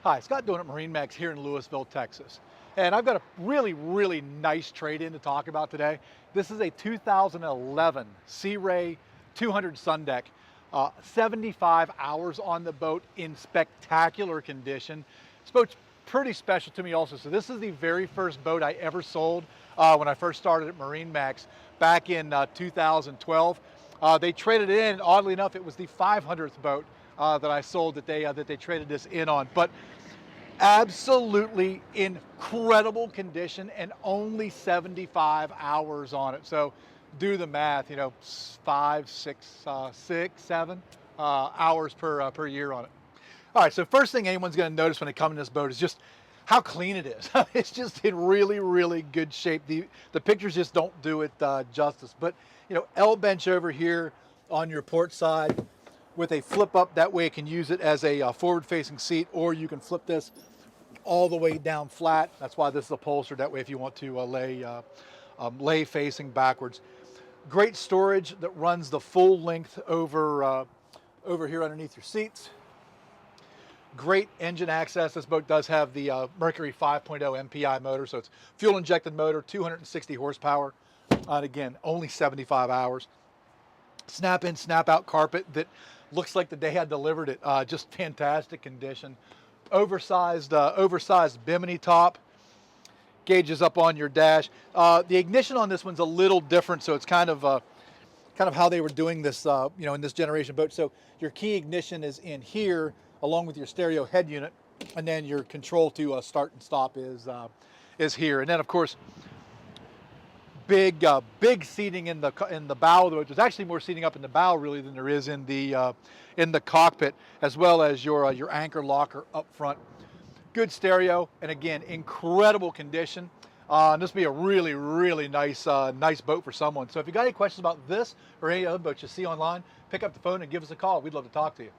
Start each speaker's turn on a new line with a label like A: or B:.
A: Hi, Scott doing at MarineMax here in Lewisville, Texas. And I've got a really nice trade-in to talk about today. This is a 2011 Sea Ray 200 Sundeck. 75 hours on the boat in spectacular condition. This boat's pretty special to me also. So this is the very first boat I ever sold when I first started at MarineMax back in 2012. They traded it in, oddly enough, it was the 500th boat that I sold that they traded this in on. But absolutely incredible condition and only 75 hours on it. So do the math, you know, 7 hours per year on it. All right, so first thing anyone's going to notice when they come in this boat is just how clean it is. It's just in really good shape. The pictures just don't do it justice. But you know, L bench over here on your port side with a flip up. That way it can use it as a forward facing seat, or you can flip this all the way down flat. That's why this is upholstered that way if you want to lay facing backwards. Great storage that runs the full length over here underneath your seats. Great engine access. This boat does have the Mercury 5.0 MPI motor, so it's fuel injected motor, 260 horsepower, and again, only 75 hours. Snap in, snap out carpet that looks like the day I delivered it. Just fantastic condition. Oversized bimini top. Gauges up on your dash. The ignition on this one's a little different, so it's kind of how they were doing this, you know, in this generation boat. So your key ignition is in here, along with your stereo head unit, and then your control to start and stop is here. And then of course, big seating in the bow of the boat. There's actually more seating up in the bow really than there is in the cockpit, as well as your anchor locker up front. Good stereo, and again, incredible condition. This will be a really nice boat for someone. So if you got any questions about this or any other boats you see online, pick up the phone and give us a call. We'd love to talk to you.